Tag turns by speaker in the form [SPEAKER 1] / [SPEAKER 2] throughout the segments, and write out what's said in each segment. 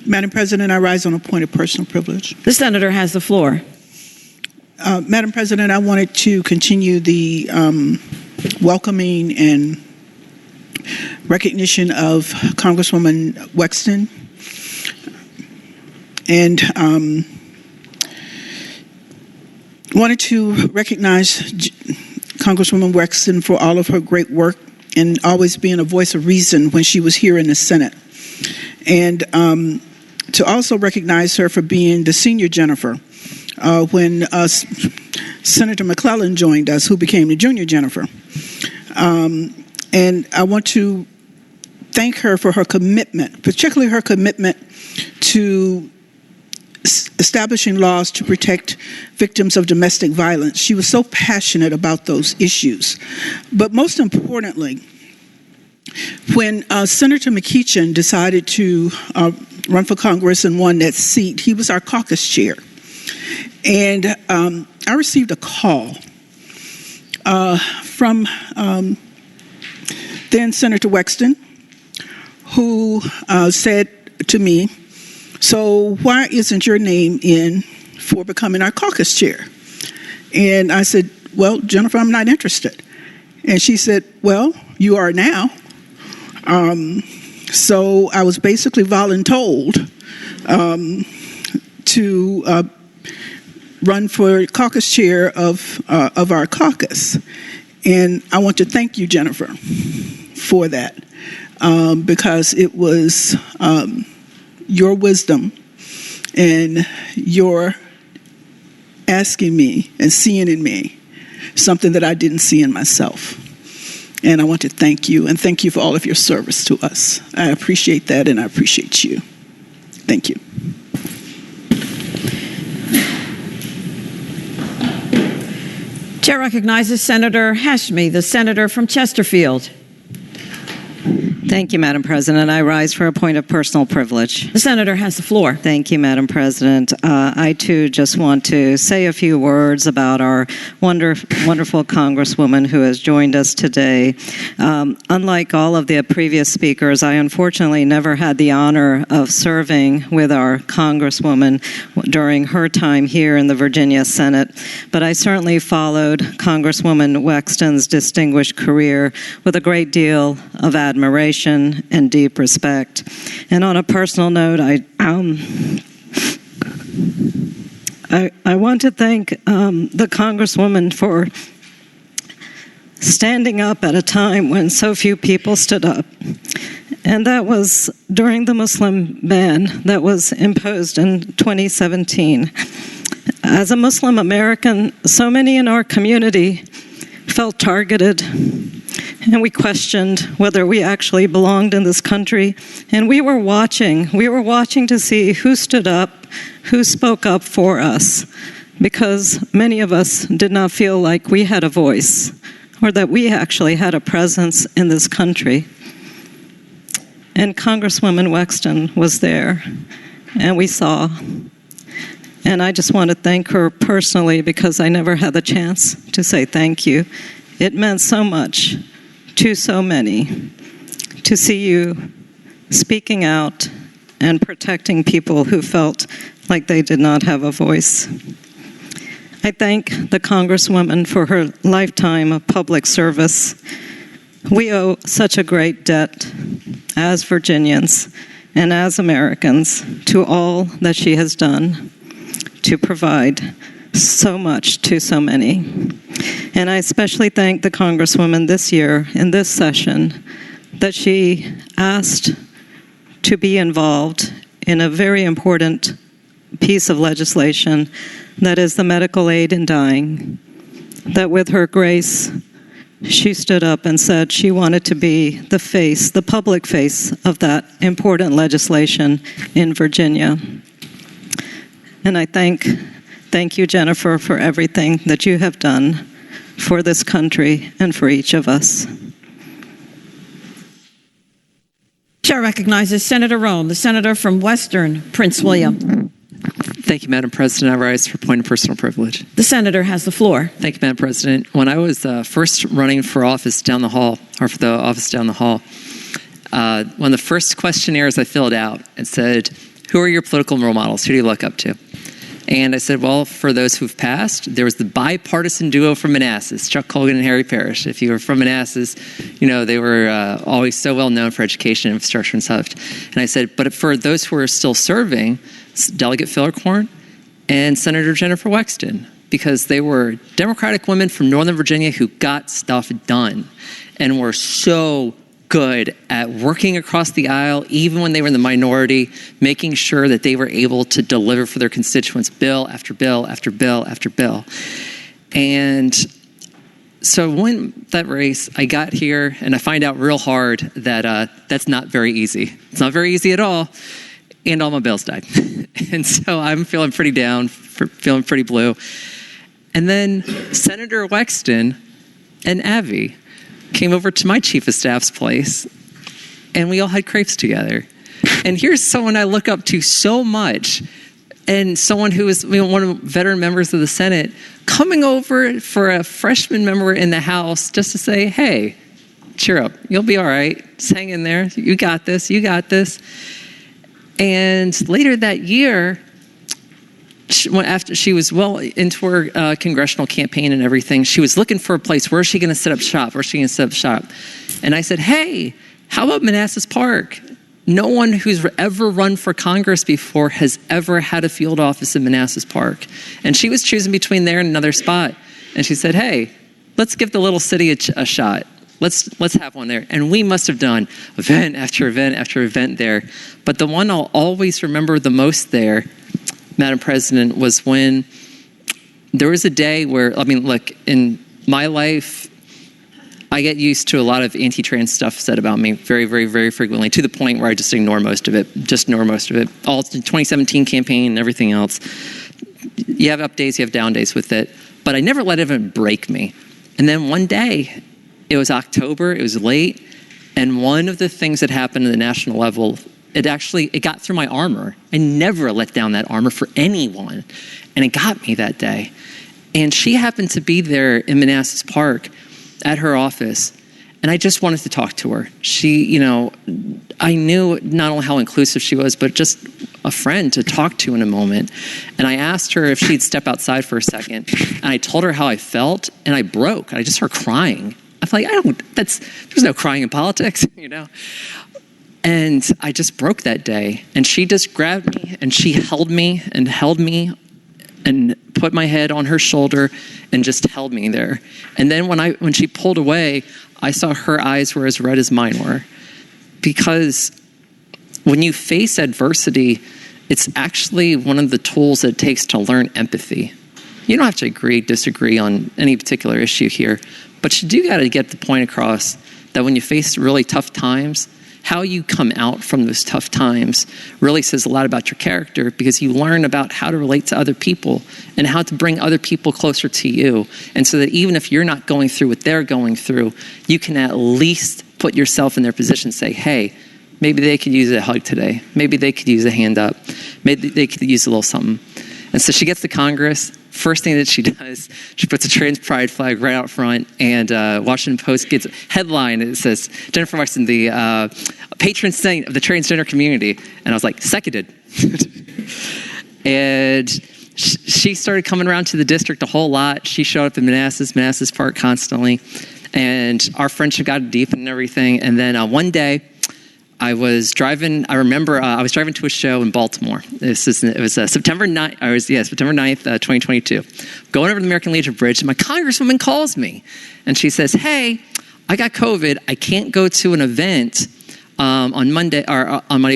[SPEAKER 1] Madam President, I rise on a point of personal privilege.
[SPEAKER 2] The senator has the floor.
[SPEAKER 1] Madam President, I wanted to continue the welcoming and recognition of Congresswoman Wexton, and wanted to recognize Congresswoman Wexton for all of her great work and always being a voice of reason when she was here in the Senate. And to also recognize her for being the senior Jennifer when Senator McClellan joined us, who became the junior Jennifer. And I want to thank her for her commitment, particularly her commitment to establishing laws to protect victims of domestic violence. She was so passionate about those issues. But most importantly, when Senator McEachin decided to run for Congress and won that seat, he was our caucus chair. And I received a call from then Senator Wexton, who said to me, "So why isn't your name in for becoming our caucus chair?" And I said, "Well, Jennifer, I'm not interested." And she said, "Well, you are now." So I was basically voluntold to run for caucus chair of our caucus. And I want to thank you, Jennifer, for that, because it was your wisdom and your asking me and seeing in me something that I didn't see in myself. And I want to thank you, and thank you for all of your service to us. I appreciate that, and I appreciate you. Thank you.
[SPEAKER 2] Chair recognizes Senator Hashmi, the senator from Chesterfield.
[SPEAKER 3] Thank you, Madam President. I rise for a point of personal privilege.
[SPEAKER 2] The senator has the floor.
[SPEAKER 3] Thank you, Madam President. I, too, just want to say a few words about our wonderful Congresswoman who has joined us today. Unlike all of the previous speakers, I unfortunately never had the honor of serving with our Congresswoman during her time here in the Virginia Senate, but I certainly followed Congresswoman Wexton's distinguished career with a great deal of admiration and deep respect. And on a personal note, I want to thank the Congresswoman for standing up at a time when so few people stood up. And that was during the Muslim ban that was imposed in 2017. As a Muslim American, so many in our community felt targeted, and we questioned whether we actually belonged in this country. And we were watching to see who stood up, who spoke up for us, because many of us did not feel like we had a voice or that we actually had a presence in this country. And Congresswoman Wexton was there, and we saw. And I just want to thank her personally, because I never had the chance to say thank you. It meant so much to so many to see you speaking out and protecting people who felt like they did not have a voice. I thank the Congresswoman for her lifetime of public service. We owe such a great debt as Virginians and as Americans to all that she has done to provide so much to so many. And I especially thank the Congresswoman this year in this session that she asked to be involved in a very important piece of legislation that is the medical aid in dying. That with her grace, she stood up and said she wanted to be the face, the public face of that important legislation in Virginia. And I thank you, Jennifer, for everything that you have done for this country and for each of us.
[SPEAKER 2] Chair recognizes Senator Roem, the senator from Western Prince William.
[SPEAKER 4] Thank you, Madam President. I rise for a point of personal privilege.
[SPEAKER 2] The senator has the floor.
[SPEAKER 4] Thank you, Madam President. When I was first running for office down the hall, or for the office down the hall, one of the first questionnaires I filled out, it said, who are your political role models? Who do you look up to? And I said, well, for those who've passed, there was the bipartisan duo from Manassas, Chuck Colgan and Harry Parrish. If you were from Manassas, they were always so well known for education, infrastructure, and such. And I said, but for those who are still serving, Delegate Fillercorn and Senator Jennifer Wexton, because they were Democratic women from Northern Virginia who got stuff done and were so good at working across the aisle, even when they were in the minority, making sure that they were able to deliver for their constituents bill after bill after bill after bill. And so when that race, I got here and I find out real hard that that's not very easy. It's not very easy at all. And all my bills died. And so I'm feeling pretty down, feeling pretty blue. And then Senator Wexton and Abby came over to my chief of staff's place, and we all had crepes together. And here's someone I look up to so much, and someone who is one of the veteran members of the Senate, coming over for a freshman member in the House just to say, hey, cheer up, you'll be all right, just hang in there, you got this, you got this. And later that year, after she was well into her congressional campaign and everything, she was looking for a place. Where is she going to set up shop? Where's she going to set up shop? And I said, hey, how about Manassas Park? No one who's ever run for Congress before has ever had a field office in Manassas Park. And she was choosing between there and another spot. And she said, hey, let's give the little city a shot. Let's have one there. And we must have done event after event after event there. But the one I'll always remember the most there, Madam President, was when there was a day where, look, in my life, I get used to a lot of anti-trans stuff said about me very, very, very frequently, to the point where I just ignore most of it. All the 2017 campaign and everything else. You have up days, you have down days with it. But I never let it even break me. And then one day, it was October, it was late, and one of the things that happened at the national level, it got through my armor. I never let down that armor for anyone. And it got me that day. And she happened to be there in Manassas Park at her office. And I just wanted to talk to her. She, I knew not only how inclusive she was, but just a friend to talk to in a moment. And I asked her if she'd step outside for a second. And I told her how I felt, and I broke. I just started crying. I'm like, there's no crying in politics, And I just broke that day. And she just grabbed me and she held me and put my head on her shoulder and just held me there. And then when she pulled away, I saw her eyes were as red as mine were. Because when you face adversity, it's actually one of the tools that it takes to learn empathy. You don't have to disagree on any particular issue here, but you do got to get the point across that when you face really tough times, how you come out from those tough times really says a lot about your character, because you learn about how to relate to other people and how to bring other people closer to you. And so that even if you're not going through what they're going through, you can at least put yourself in their position and say, hey, maybe they could use a hug today. Maybe they could use a hand up. Maybe they could use a little something. And so she gets to Congress. First thing that she does, she puts a trans pride flag right out front, and Washington Post gets a headline. It says, Jennifer Wexton, the patron saint of the transgender community. And I was like, seconded. And she started coming around to the district a whole lot. She showed up in Manassas Park constantly. And our friendship got deep and everything. And then one day, I was driving to a show in Baltimore. It was September 9th, September 9th, 2022. Going over the American Legion Bridge, and my congresswoman calls me. And she says, hey, I got COVID. I can't go to an event on Monday.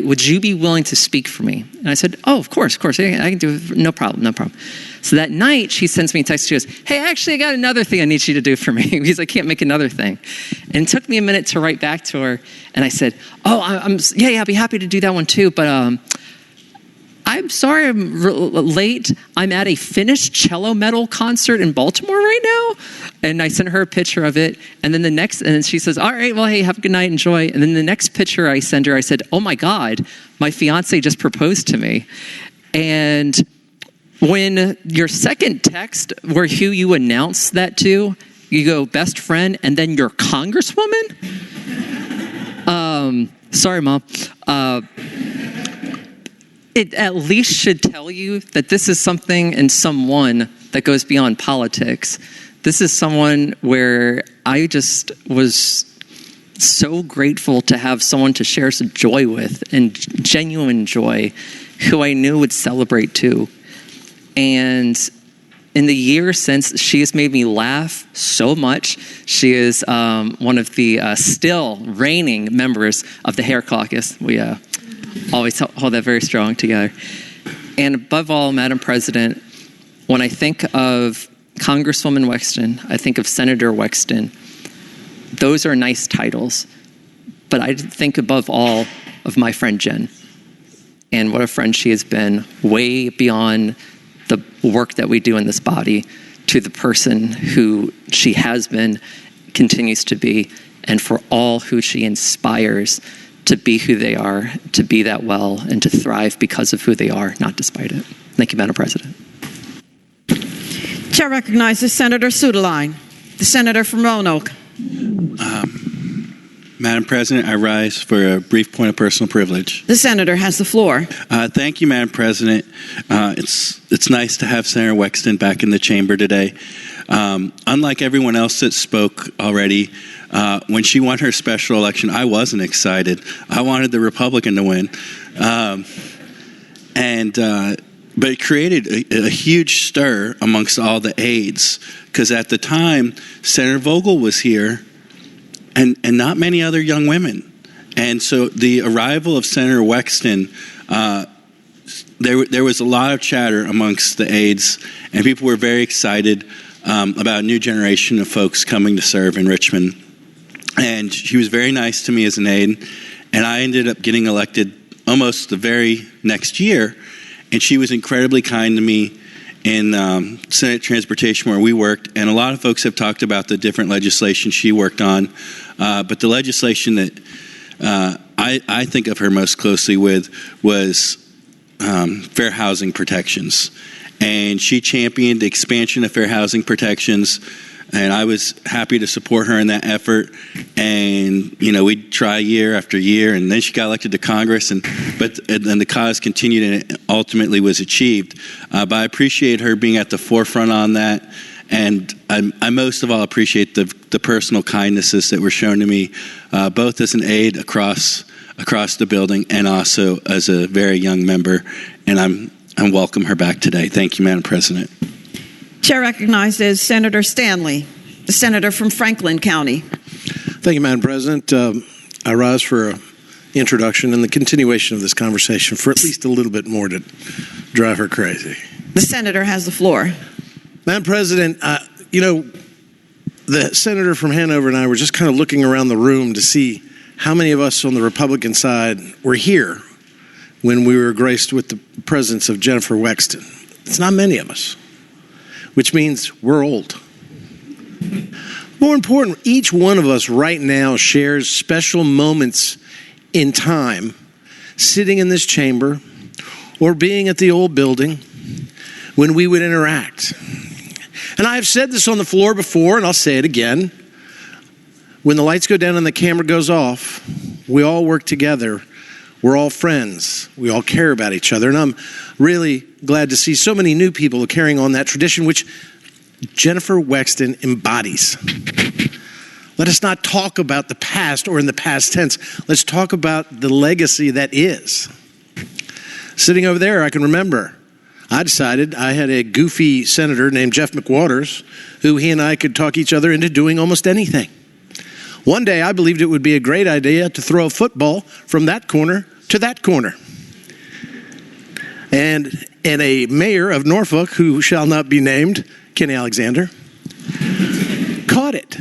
[SPEAKER 4] Would you be willing to speak for me? And I said, oh, of course. I can do it. No problem. So that night, she sends me a text. She goes, hey, actually, I got another thing I need you to do for me, because I can't make another thing. And it took me a minute to write back to her. And I said, oh, I'll be happy to do that one too. But I'm sorry I'm late. I'm at a Finnish cello metal concert in Baltimore right now. And I sent her a picture of it. And then she says, all right, well, hey, have a good night, enjoy. And then the next picture I send her, I said, oh my God, my fiance just proposed to me. And when your second text, where who you announce that to, you go best friend and then your congresswoman? Sorry, Mom. it at least should tell you that this is something and someone that goes beyond politics. This is someone where I just was so grateful to have someone to share some joy with, and genuine joy, who I knew would celebrate too. And in the years since, she has made me laugh so much. She is one of the still reigning members of the Hair Caucus. We always hold that very strong together. And above all, Madam President, when I think of Congresswoman Wexton, I think of Senator Wexton. Those are nice titles, but I think above all of my friend Jen, and what a friend she has been, way beyond the work that we do in this body, to the person who she has been, continues to be, and for all who she inspires to be who they are, to be that well, and to thrive because of who they are, not despite it. Thank you, Madam President.
[SPEAKER 2] Chair recognizes Senator Suetterlein, the senator from Roanoke.
[SPEAKER 5] Madam President, I rise for a brief point of personal privilege.
[SPEAKER 2] The senator has the floor.
[SPEAKER 5] Thank you, Madam President. It's nice to have Senator Wexton back in the chamber today. Unlike everyone else that spoke already, when she won her special election, I wasn't excited. I wanted the Republican to win. But it created a huge stir amongst all the aides, because at the time, Senator Vogel was here, and not many other young women. And so the arrival of Senator Wexton, there was a lot of chatter amongst the aides, and people were very excited about a new generation of folks coming to serve in Richmond. And she was very nice to me as an aide, and I ended up getting elected almost the very next year. And she was incredibly kind to me in Senate Transportation, where we worked. And a lot of folks have talked about the different legislation she worked on. But the legislation that I think of her most closely with was fair housing protections. And she championed the expansion of fair housing protections. And I was happy to support her in that effort. And, you know, we'd try year after year. And then she got elected to Congress. And the cause continued, and it ultimately was achieved. But I appreciate her being at the forefront on that. And I most of all appreciate the personal kindnesses that were shown to me, both as an aide across the building and also as a very young member. And I welcome her back today. Thank you, Madam President.
[SPEAKER 2] Chair recognizes Senator Stanley, the senator from Franklin County.
[SPEAKER 6] Thank you, Madam President. I rise for an introduction and the continuation of this conversation for at least a little bit more to drive her crazy.
[SPEAKER 2] The senator has the floor.
[SPEAKER 6] Madam President, the senator from Hanover and I were just kind of looking around the room to see how many of us on the Republican side were here when we were graced with the presence of Jennifer Wexton. It's not many of us, which means we're old. More important, each one of us right now shares special moments in time, sitting in this chamber or being at the old building when we would interact. And I've said this on the floor before, and I'll say it again. When the lights go down and the camera goes off, we all work together. We're all friends. We all care about each other. And I'm really glad to see so many new people carrying on that tradition, which Jennifer Wexton embodies. Let us not talk about the past or in the past tense. Let's talk about the legacy that is. Sitting over there, I can remember, I decided I had a goofy senator named Jeff McWaters, who he and I could talk each other into doing almost anything. One day, I believed it would be a great idea to throw a football from that corner to that corner. And a mayor of Norfolk, who shall not be named, Kenny Alexander, caught it.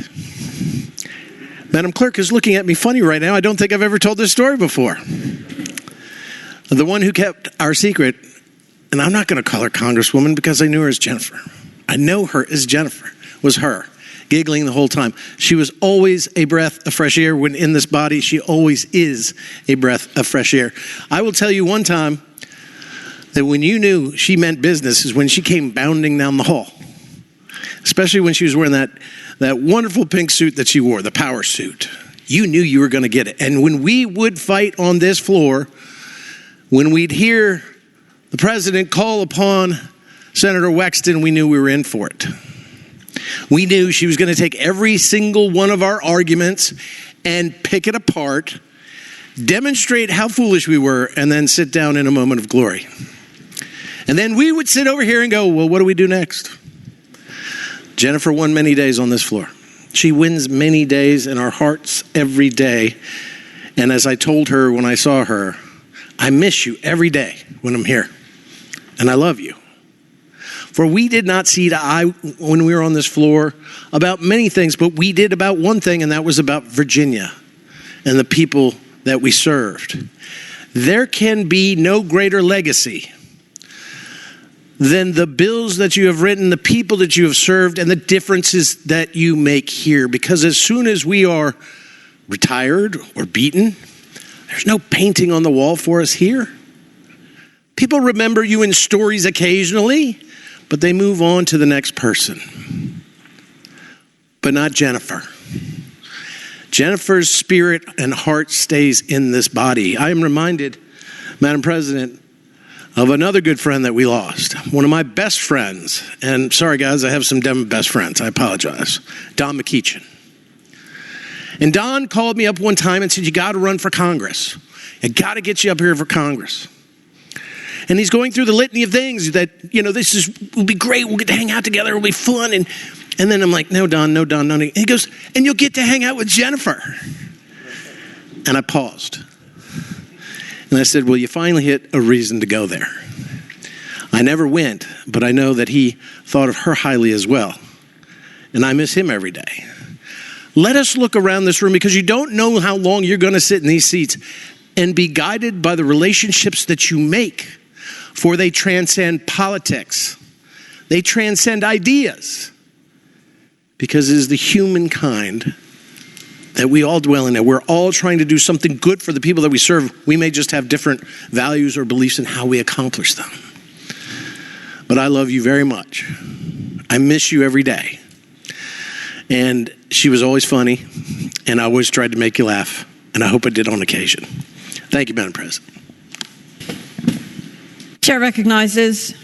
[SPEAKER 6] Madam Clerk is looking at me funny right now. I don't think I've ever told this story before. The one who kept our secret, and I'm not going to call her Congresswoman because I knew her as Jennifer. I know her as Jennifer, was her, giggling the whole time. She was always a breath of fresh air. When in this body, she always is a breath of fresh air. I will tell you one time that when you knew she meant business is when she came bounding down the hall, especially when she was wearing that wonderful pink suit that she wore, the power suit. You knew you were going to get it. And when we would fight on this floor, when we'd hear the president call upon Senator Wexton, we knew we were in for it. We knew she was going to take every single one of our arguments and pick it apart, demonstrate how foolish we were, and then sit down in a moment of glory. And then we would sit over here and go, well, what do we do next? Jennifer won many days on this floor. She wins many days in our hearts every day. And as I told her when I saw her, I miss you every day when I'm here. And I love you. For we did not see eye to eye when we were on this floor about many things, but we did about one thing, and that was about Virginia and the people that we served. There can be no greater legacy than the bills that you have written, the people that you have served, and the differences that you make here. Because as soon as we are retired or beaten, there's no painting on the wall for us here. People remember you in stories occasionally, but they move on to the next person. But not Jennifer. Jennifer's spirit and heart stays in this body. I am reminded, Madam President, of another good friend that we lost. One of my best friends, and sorry guys, I have some damn best friends, I apologize. Don McEachin. And Don called me up one time and said, you gotta run for Congress. I gotta get you up here for Congress. And he's going through the litany of things that, will be great, we'll get to hang out together, it'll be fun. And then I'm like, no, Don. And he goes, and you'll get to hang out with Jennifer. And I paused. And I said, well, you finally hit a reason to go there. I never went, but I know that he thought of her highly as well. And I miss him every day. Let us look around this room, because you don't know how long you're going to sit in these seats, and be guided by the relationships that you make, for they transcend politics. They transcend ideas, because it is the humankind that we all dwell in, that we're all trying to do something good for the people that we serve. We may just have different values or beliefs in how we accomplish them. But I love you very much. I miss you every day. And she was always funny, and I always tried to make you laugh, and I hope I did on occasion. Thank you, Madam President.
[SPEAKER 2] Chair recognizes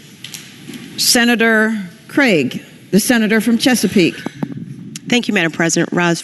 [SPEAKER 2] Senator Craig, the senator from Chesapeake.
[SPEAKER 7] Thank you, Madam President. Rise for